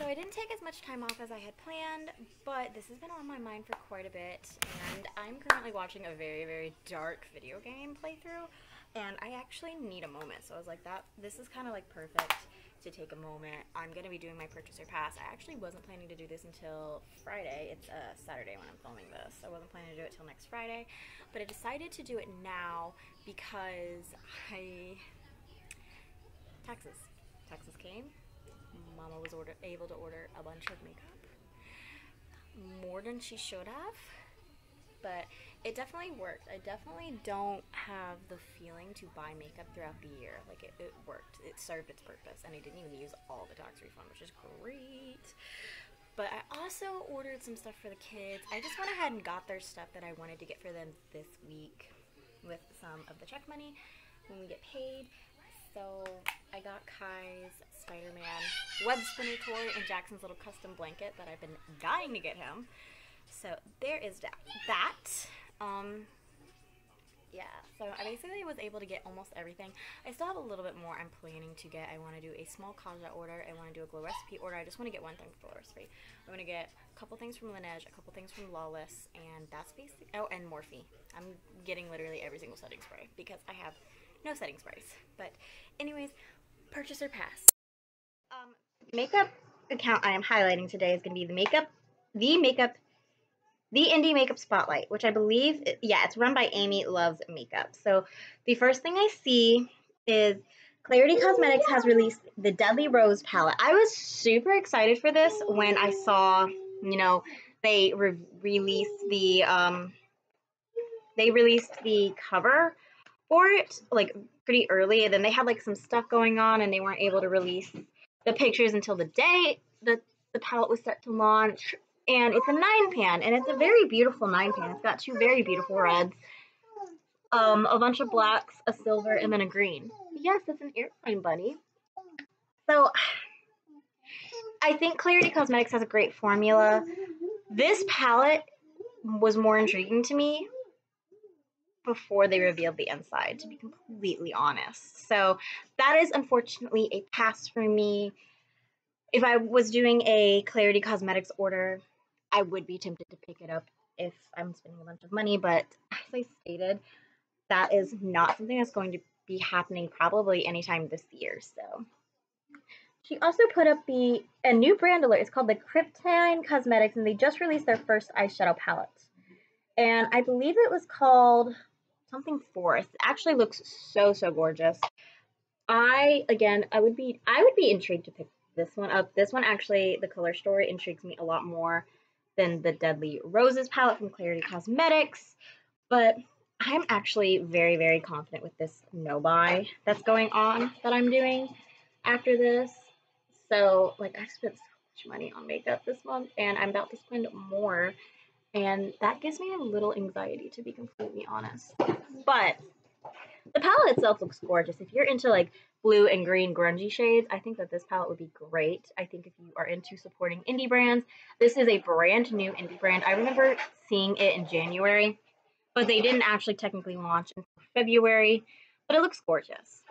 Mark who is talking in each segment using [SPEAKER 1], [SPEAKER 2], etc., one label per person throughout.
[SPEAKER 1] So I didn't take as much time off as I had planned, but this has been on my mind for quite a bit, and I'm currently watching a very, very dark video game playthrough, and I actually need a moment. So I was like, this is kind of like perfect to take a moment. I'm going to be doing my purchaser pass. I actually wasn't planning to do this until Friday. It's Saturday when I'm filming this. I wasn't planning to do it till next Friday, but I decided to do it now because Taxes came. Mama was able to order a bunch of makeup, more than she should have, but it definitely worked. I definitely don't have the feeling to buy makeup throughout the year. Like, it worked. It served its purpose, and I didn't even use all the tax refund, which is great. But I also ordered some stuff for the kids. I just went ahead and got their stuff that I wanted to get for them this week with some of the check money when we get paid. So I got Kai's Spider-Man web spinner toy and Jackson's little custom blanket that I've been dying to get him. So there is that. Yeah, so I basically was able to get almost everything. I still have a little bit more I'm planning to get. I want to do a small Kaja order. I want to do a Glow Recipe order. I just want to get one thing for Glow Recipe. I'm going to get a couple things from Laneige, a couple things from Lawless, and that's basically, oh, and Morphe. I'm getting literally every single setting spray because I have no setting sprays. But anyways, purchaser pass. Makeup account I am highlighting today is going to be the Indie Makeup Spotlight, which I believe, yeah, it's run by Amy Loves Makeup. So the first thing I see is Clarity Cosmetics has released the Deadly Rose palette. I was super excited for this when I saw, you know, they released the cover for it like pretty early, and then they had like some stuff going on and they weren't able to release the pictures until the day that the palette was set to launch. And it's a 9-pan, and it's a very beautiful 9-pan. It's got two very beautiful reds, a bunch of blacks, a silver, and then a green. Yes, it's an airplane bunny. So I think Clarity Cosmetics has a great formula. This palette was more intriguing to me before they revealed the inside, to be completely honest. So that is unfortunately a pass for me. If I was doing a Clarity Cosmetics order, I would be tempted to pick it up if I'm spending a bunch of money, but as I stated, that is not something that's going to be happening probably anytime this year. So she also put up a new brand alert. It's called the Krypton Cosmetics, and they just released their first eyeshadow palette. And I believe it was called something Forest. It actually looks so gorgeous. I would be intrigued to pick this one up. This one actually, the color story intrigues me a lot more than the Deadly Roses palette from Clarity Cosmetics, but I'm actually very confident with this no buy that's going on that I'm doing after this. So like, I spent so much money on makeup this month, and I'm about to spend more, and that gives me a little anxiety, to be completely honest. But the palette itself looks gorgeous. If you're into like blue and green grungy shades, I think that this palette would be great. I think if you are into supporting indie brands, this is a brand new indie brand. I remember seeing it in January, but they didn't actually technically launch until February, but it looks gorgeous.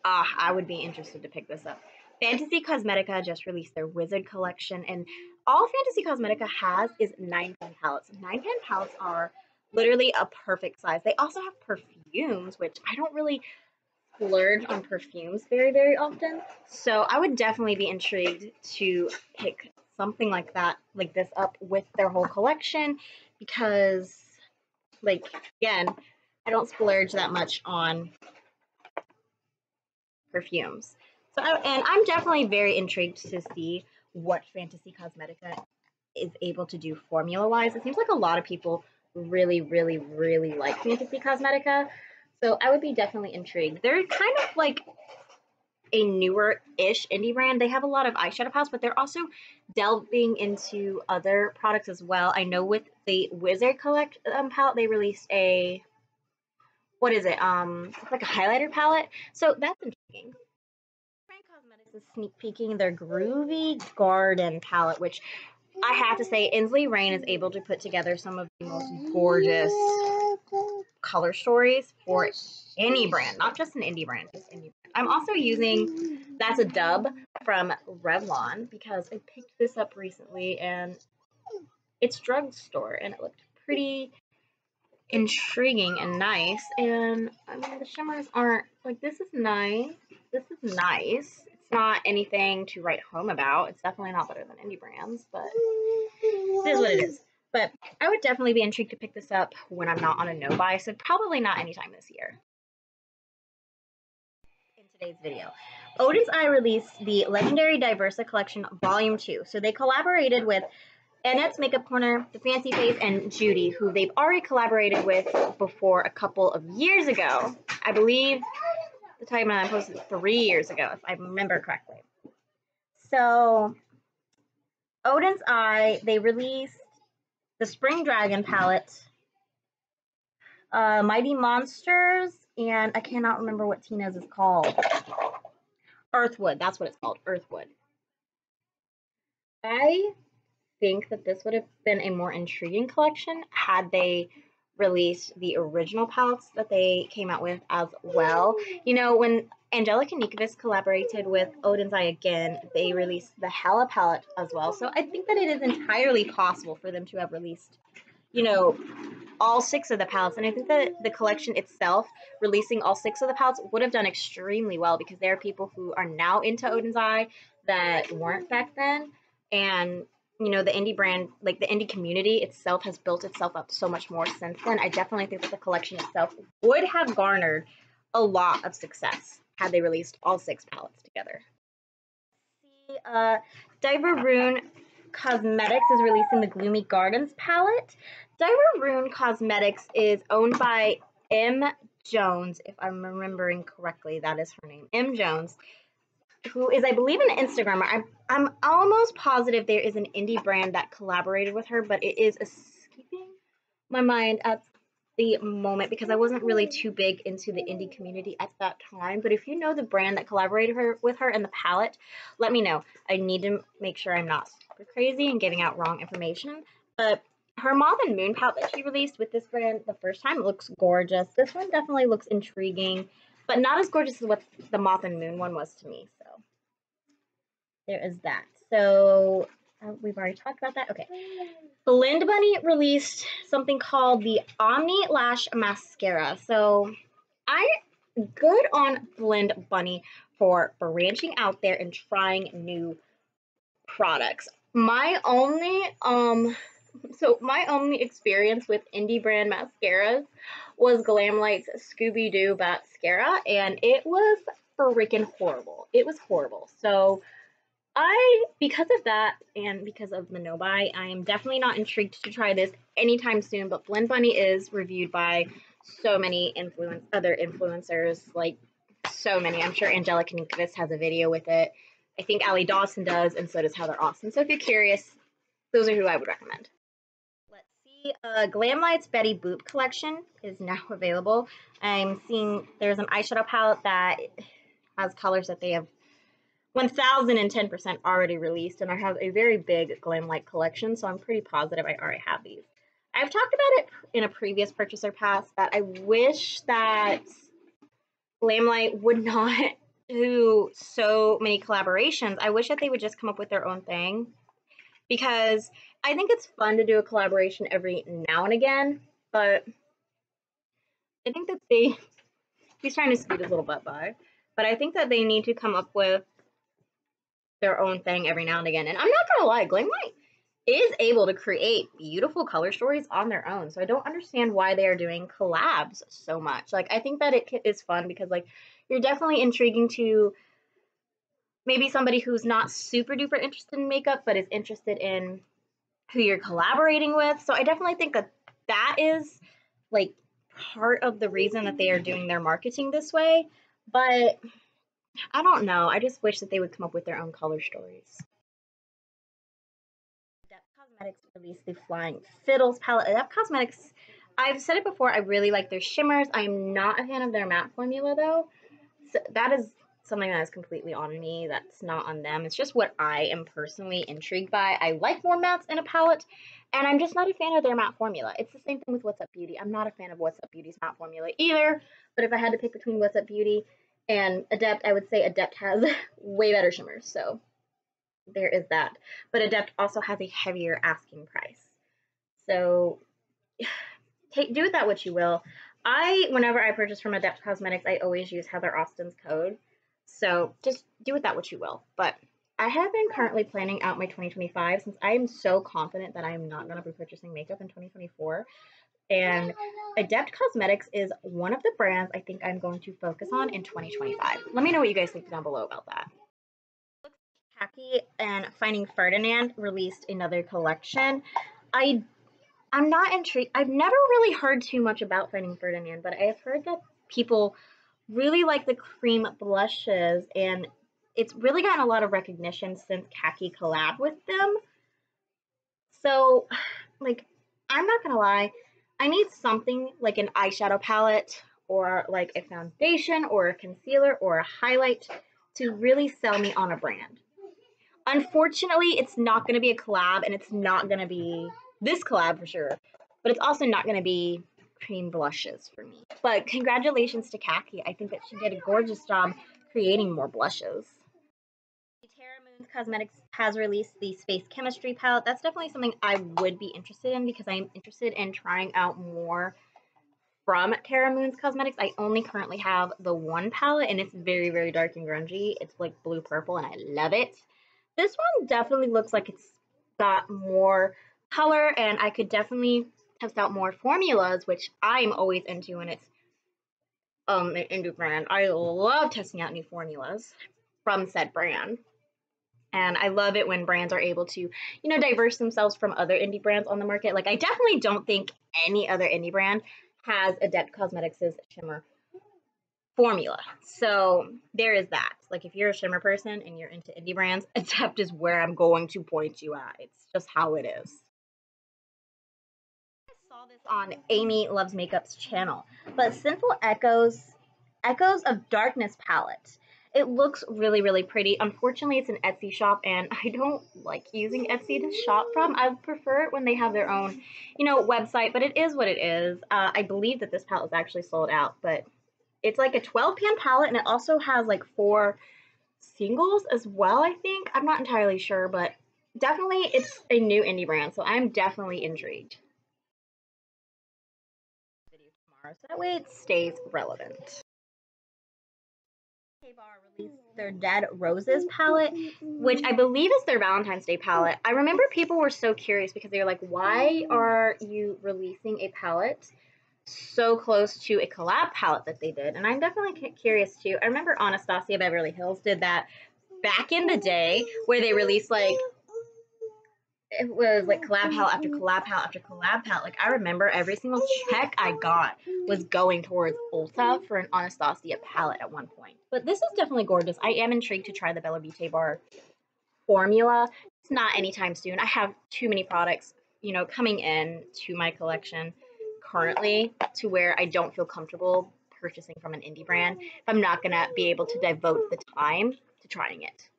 [SPEAKER 1] I would be interested to pick this up. Fantasy Cosmetica just released their Wizard collection, and all Fantasy Cosmetica has is 9-pan palettes. 9-pan palettes are literally a perfect size. They also have perfumes, which I don't really splurge on perfumes very often. So I would definitely be intrigued to pick something like that, like this up with their whole collection, because, like, again, I don't splurge that much on perfumes. So I'm definitely very intrigued to see what Fantasy Cosmetica is able to do formula-wise. It seems like a lot of people really like Fantasy Cosmetica, so I would be definitely intrigued. They're kind of like a newer-ish indie brand. They have a lot of eyeshadow palettes, but they're also delving into other products as well. I know with the Wizard palette, they released a, what is it? It's like a highlighter palette. So that's intriguing. Frank Cosmetics is sneak peeking their Groovy Garden palette, which I have to say, Inslee Rain is able to put together some of the most gorgeous color stories for any brand, not just an indie brand, just indie brand. I'm also using, that's a dub, from Revlon because I picked this up recently and it's drugstore and it looked pretty intriguing and nice. And I mean, the shimmers aren't like this is nice. This is nice. It's not anything to write home about. It's definitely not better than indie brands, but it is what it is. But I would definitely be intrigued to pick this up when I'm not on a no buy, so probably not anytime this year. In today's video, Odin's Eye released the Legendary Diversa Collection Volume 2. So they collaborated with Annette's Makeup Corner, The Fancy Face, and Judy, who they've already collaborated with before a couple of years ago. I believe the time I posted 3 years ago, if I remember correctly. So, Odin's Eye, they released the Spring Dragon palette, Mighty Monsters, and I cannot remember what Tina's is called. Earthwood, that's what it's called, Earthwood. I think that this would have been a more intriguing collection had they released the original palettes that they came out with as well. You know, when Angelica Nikovas collaborated with Odin's Eye again, they released the Hella palette as well. So I think that it is entirely possible for them to have released, you know, all 6 of the palettes. And I think that the collection itself, releasing all 6 of the palettes, would have done extremely well because there are people who are now into Odin's Eye that weren't back then. And you know, the indie brand, like the indie community itself has built itself up so much more since then. I definitely think that the collection itself would have garnered a lot of success had they released all 6 palettes together. Diver Rune Cosmetics is releasing the Gloomy Gardens palette. Diver Rune Cosmetics is owned by M. Jones, if I'm remembering correctly, that is her name, M. Jones, who is, I believe, an Instagrammer. I'm almost positive there is an indie brand that collaborated with her, but it is escaping my mind at the moment because I wasn't really too big into the indie community at that time. But if you know the brand that collaborated with her and the palette, let me know. I need to make sure I'm not super crazy and giving out wrong information. But her Moth and Moon palette that she released with this brand the first time looks gorgeous. This one definitely looks intriguing, but not as gorgeous as what the Moth and Moon one was to me. So there is that. So we've already talked about that. Okay. Blend Bunny released something called the Omni Lash Mascara. So I'm good on Blend Bunny for branching out there and trying new products. My only experience with indie brand mascaras was Glamlight's Scooby-Doo Mascara, and it was freaking horrible. It was horrible. So because of that and because of the no buy, I am definitely not intrigued to try this anytime soon, but Blend Bunny is reviewed by so many other influencers, like so many. I'm sure Angelica Nikovas has a video with it. I think Allie Dawson does, and so does Heather Austin. So if you're curious, those are who I would recommend. Let's see. Glamlight's Betty Boop collection is now available. I'm seeing there's an eyeshadow palette that has colors that they have 1010% already released, and I have a very big Glamlight collection, so I'm pretty positive I already have these. I've talked about it in a previous purchaser pass that I wish that Glamlight would not do so many collaborations. I wish that they would just come up with their own thing, because I think it's fun to do a collaboration every now and again, but I think that he's trying to scoot his little butt by, but I think that they need to come up with their own thing every now and again. And I'm not gonna lie, Glamlight is able to create beautiful color stories on their own. So I don't understand why they are doing collabs so much. Like, I think that it is fun because, like, you're definitely intriguing to maybe somebody who's not super duper interested in makeup, but is interested in who you're collaborating with. So I definitely think that that is, like, part of the reason that they are doing their marketing this way. But I don't know. I just wish that they would come up with their own color stories. Depth Cosmetics released the Flying Fiddles palette. Depth Cosmetics, I've said it before, I really like their shimmers. I'm not a fan of their matte formula, though. So that is something that is completely on me. That's not on them. It's just what I am personally intrigued by. I like more mattes in a palette, and I'm just not a fan of their matte formula. It's the same thing with What's Up Beauty. I'm not a fan of What's Up Beauty's matte formula either, but if I had to pick between What's Up Beauty And Adept, I would say Adept has way better shimmers, so there is that. But Adept also has a heavier asking price. So do with that what you will. Whenever I purchase from Adept Cosmetics, I always use Heather Austin's code. So just do with that what you will. But I have been currently planning out my 2025 since I am so confident that I am not going to be purchasing makeup in 2024. And Adept Cosmetics is one of the brands I think I'm going to focus on in 2025. Let me know what you guys think down below about that. Khaki and Finding Ferdinand released another collection. I'm not intrigued. I've never really heard too much about Finding Ferdinand, but I've heard that people really like the cream blushes, and it's really gotten a lot of recognition since Khaki collabed with them. So, like, I'm not gonna lie, I need something like an eyeshadow palette or like a foundation or a concealer or a highlight to really sell me on a brand. Unfortunately, it's not going to be a collab, and it's not going to be this collab for sure, but it's also not going to be cream blushes for me. But congratulations to Khaki. I think that she did a gorgeous job creating more blushes. Terra Moon's Cosmetics has released the Space Chemistry palette. That's definitely something I would be interested in because I'm interested in trying out more from Terra Moon's Cosmetics. I only currently have the one palette, and it's very, very dark and grungy. It's like blue-purple, and I love it. This one definitely looks like it's got more color, and I could definitely test out more formulas, which I'm always into when it's an indie brand. I love testing out new formulas from said brand. And I love it when brands are able to, diverse themselves from other indie brands on the market. Like, I definitely don't think any other indie brand has Adept Cosmetics' shimmer formula. So there is that. Like, if you're a shimmer person and you're into indie brands, Adept is where I'm going to point you at. It's just how it is. I saw this on Amy Loves Makeup's channel, but Sinful Echoes of Darkness palette. It looks really, really pretty. Unfortunately, it's an Etsy shop, and I don't like using Etsy to shop from. I prefer it when they have their own, website, but it is what it is. I believe that this palette is actually sold out, but it's like a 12-pan palette, and it also has like 4 singles as well, I think. I'm not entirely sure, but definitely it's a new indie brand, so I'm definitely intrigued. Video tomorrow, so that way it stays relevant. Bar released their Dead Roses palette, which I believe is their Valentine's Day palette. I remember people were so curious because they were like, why are you releasing a palette so close to a collab palette that they did? And I'm definitely curious too. I remember Anastasia Beverly Hills did that back in the day where they released like, it was like collab palette after collab palette after collab palette. Like, I remember every single check I got was going towards Ulta for an Anastasia palette at one point. But this is definitely gorgeous. I am intrigued to try the Bella Beauty Bar formula. It's not anytime soon. I have too many products, coming in to my collection currently to where I don't feel comfortable purchasing from an indie brand if I'm not going to be able to devote the time to trying it.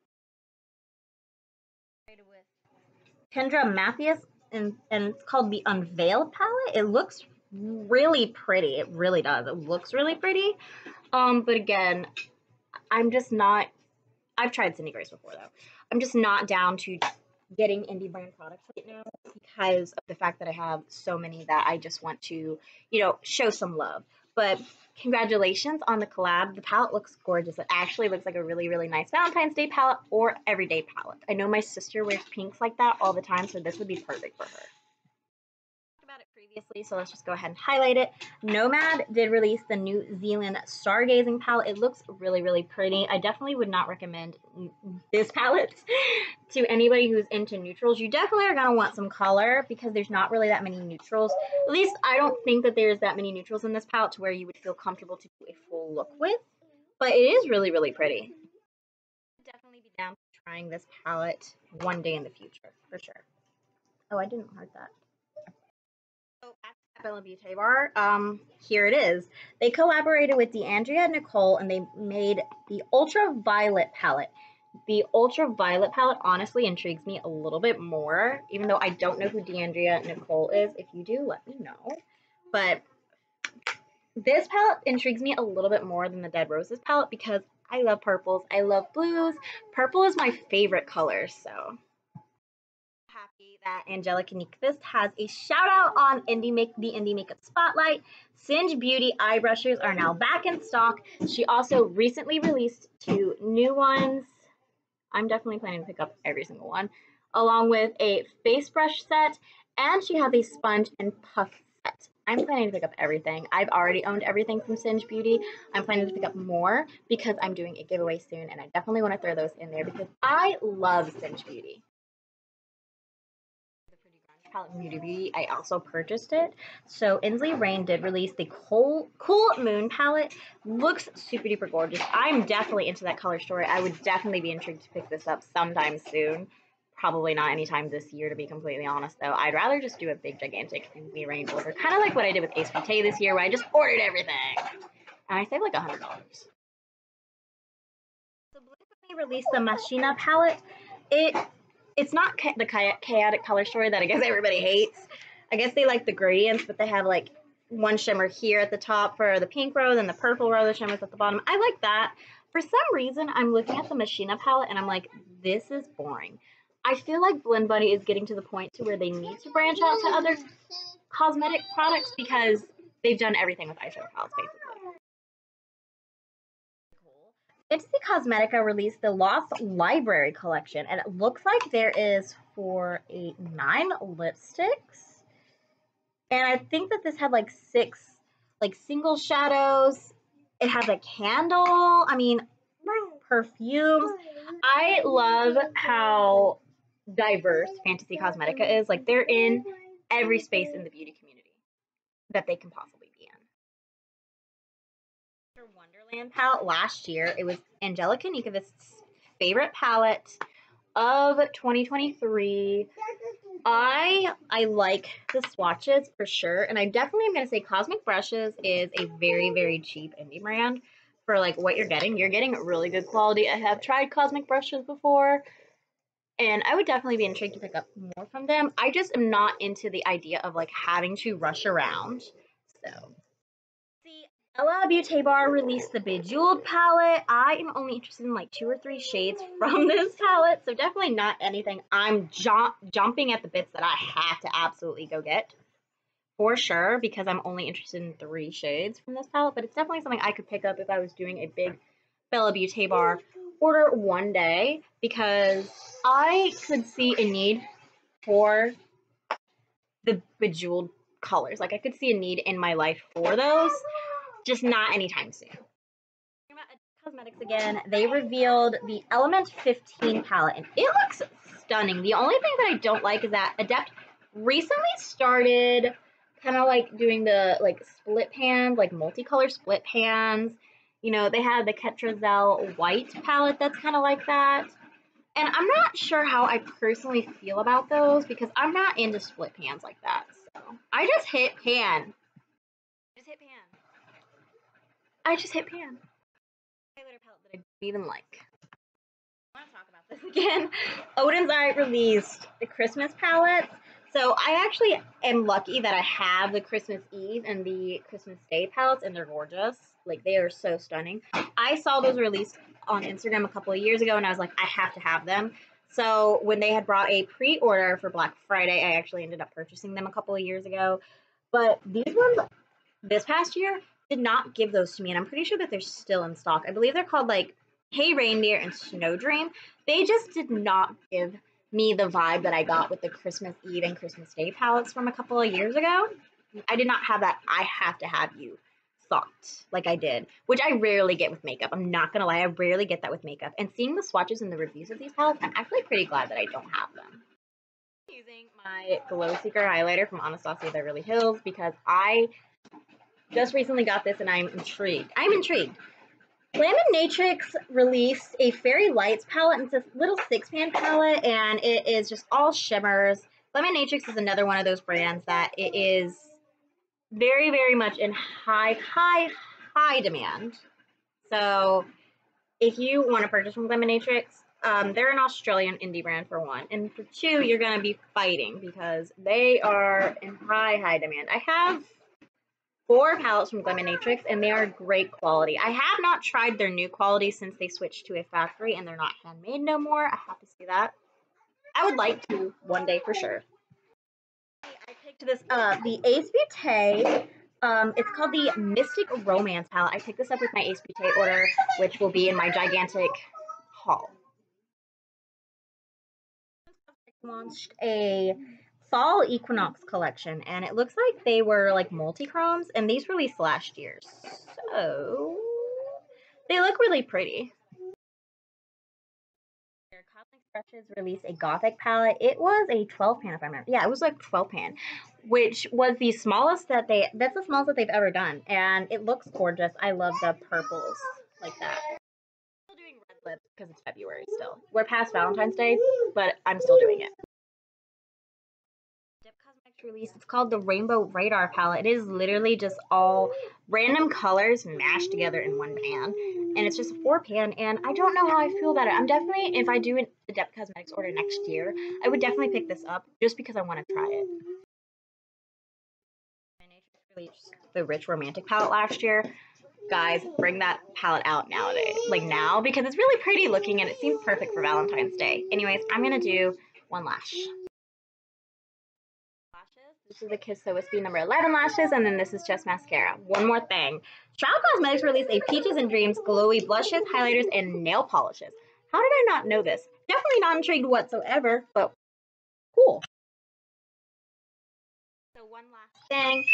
[SPEAKER 1] Kendra Mathias, and it's called the Unveiled palette. It looks really pretty. It really does. It looks really pretty. But again, I'm just not. I've tried Cindy Grace before though. I'm just not down to getting indie brand products right now because of the fact that I have so many that I just want to, show some love. But congratulations on the collab. The palette looks gorgeous. It actually looks like a really, really nice Valentine's Day palette or everyday palette. I know my sister wears pinks like that all the time, so this would be perfect for her. About it previously, so let's just go ahead and highlight it. Nomad did release the New Zealand Stargazing palette. It looks really, really pretty. I definitely would not recommend this palette to anybody who's into neutrals. You definitely are going to want some color because there's not really that many neutrals. At least I don't think that there's that many neutrals in this palette to where you would feel comfortable to do a full look with, but it is really, really pretty. I'd definitely be down for trying this palette one day in the future, for sure. Oh, I didn't heart that. So at Bella Beauty Bar, here it is. They collaborated with DeAndrea Nicole, and they made the Ultraviolet palette. The Ultraviolet palette honestly intrigues me a little bit more, even though I don't know who DeAndrea Nicole is. If you do, let me know. But This palette intrigues me a little bit more than the Dead Roses palette because I love purples, I love blues. Purple is my favorite color, so happy that Angelica Nyqvist has a shout out on the Indie Makeup Spotlight. Singe Beauty eye brushes are now back in stock. She also recently released 2 new ones. I'm definitely planning to pick up every single one, along with a face brush set, and she has a sponge and puff set. I'm planning to pick up everything. I've already owned everything from Singe Beauty. I'm planning to pick up more because I'm doing a giveaway soon, and I definitely want to throw those in there because I love Singe Beauty. The Pretty Grunge palette from Beauty, I also purchased it. So Inslee Rain did release the Cool Moon palette. Looks super duper gorgeous. I'm definitely into that color story. I would definitely be intrigued to pick this up sometime soon. Probably not anytime this year, to be completely honest, though. I'd rather just do a big, gigantic Inslee Rain order. Kind of like what I did with Ace Beauté this year, where I just ordered everything. And I saved like $100. So Blink released the Machina palette. It's not the chaotic color story that I guess everybody hates. I guess they like the gradients, but they have like one shimmer here at the top for the pink row, then the purple row, the shimmers at the bottom. I like that. For some reason, I'm looking at the Machina palette and I'm like, this is boring. I feel like Blend Buddy is getting to the point to where they need to branch out to other cosmetic products because they've done everything with eyeshadow palettes, basically. Fantasy Cosmetica released the Lost Library collection, and it looks like there is 9 lipsticks. And I think that this had like 6 like single shadows. It has a candle. I mean, perfumes. I love how diverse Fantasy Cosmetica is. Like, they're in every space in the beauty community that they can possibly be in. Wonderland palette last year. It was Angelica Nyqvist's favorite palette of 2023. I like the swatches for sure, and I definitely am going to say Cosmic Brushes is a very, very cheap indie brand for like what you're getting. You're getting really good quality. I have tried Cosmic Brushes before, and I would definitely be intrigued to pick up more from them. I just am not into the idea of like having to rush around. So, see, Bella Beauty Bar released the Bejeweled palette. I am only interested in like 2 or 3 shades from this palette, so definitely not anything I'm jumping at the bits that I have to absolutely go get for sure, because I'm only interested in 3 shades from this palette, but it's definitely something I could pick up if I was doing a big Bella Beauty Bar order one day, because I could see a need for the Bejeweled colors. Like, I could see a need in my life for those, just not anytime soon. Cosmetics again, they revealed the Element 15 palette, and it looks stunning. The only thing that I don't like is that Adept recently started kind of like doing the like split pans, like multicolor split pans. You know, they had the Ketrazel white palette that's kind of like that. And I'm not sure how I personally feel about those because I'm not into split pans like that. So I just hit pan. I just hit pan. Highlighter palette that I don't even like. I want to talk about this again. Odin's Eye released the Christmas palette. So I actually am lucky that I have the Christmas Eve and the Christmas Day palettes, and they're gorgeous. Like, they are so stunning. I saw those released on Instagram a couple of years ago, and I was like, I have to have them. So when they had brought a pre-order for Black Friday, I actually ended up purchasing them a couple of years ago. But these ones, this past year, did not give those to me, and I'm pretty sure that they're still in stock. I believe they're called, like, Hey Reindeer and Snow Dream. They just did not give me the vibe that I got with the Christmas Eve and Christmas Day palettes from a couple of years ago. I did not have that I have to have you thought like I did, which I rarely get with makeup. I'm not gonna lie, I rarely get that with makeup. And seeing the swatches and the reviews of these palettes, I'm actually pretty glad that I don't have them. I'm using my Glow Seeker highlighter from Anastasia Beverly Hills because I just recently got this and I'm intrigued. Laminatrix released a Fairy Lights palette. It's a little 6-pan palette, and it is just all shimmers. Laminatrix is another one of those brands that it is very, very much in high demand. So if you want to purchase from Laminatrix, they're an Australian indie brand for one, and for 2, you're going to be fighting because they are in high demand. I have 4 palettes from Matrix, and they are great quality. I have not tried their new quality since they switched to a factory and they're not handmade no more. I have to say that. I would like to one day for sure. I picked this the Ace Beauté. It's called the Mystic Romance palette. I picked this up with my Ace Beauté order, which will be in my gigantic haul. Launched a fall equinox collection, and it looks like they were like multi-chromes, and these released last year, so they look really pretty. Cosmic Brushes released a Gothic palette. It was a 12 pan, if I remember. Yeah, it was like 12 pan, which was the smallest that's the smallest that they've ever done, and it looks gorgeous. I love the purples like that. I'm still doing red lips because it's February still. We're past Valentine's Day, but I'm still doing it. Cosmetics release. It's called the Rainbow Radar palette. It is literally just all random colors mashed together in one pan, and it's just a 4 pan. And I don't know how I feel about it. I'm definitely, if I do the Depth Cosmetics order next year, I would definitely pick this up just because I want to try it. Released the Rich Romantic palette last year. Guys, bring that palette out nowadays, like now, because it's really pretty looking and it seems perfect for Valentine's Day. Anyways, I'm gonna do one lash. This is the Kiss So Wispy number 11 lashes, and then this is just mascara. One more thing. Style Cosmetics released a Peaches and Dreams glowy blushes, highlighters, and nail polishes. How did I not know this? Definitely not intrigued whatsoever, but cool. So one last thing.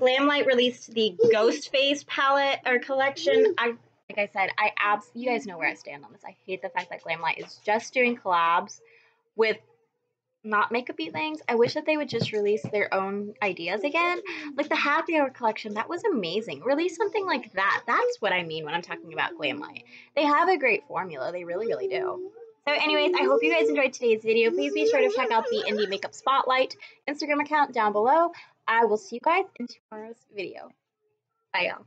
[SPEAKER 1] Glamlight released the Ghost Face palette or collection. Like I said, you guys know where I stand on this. I hate the fact that Glamlight is just doing collabs with not makeup-y things. I wish that they would just release their own ideas again. Like the Happy Hour collection, that was amazing. Release something like that. That's what I mean when I'm talking about Glamlight. They have a great formula. They really, really do. So anyways, I hope you guys enjoyed today's video. Please be sure to check out the Indie Makeup Spotlight Instagram account down below. I will see you guys in tomorrow's video. Bye, y'all.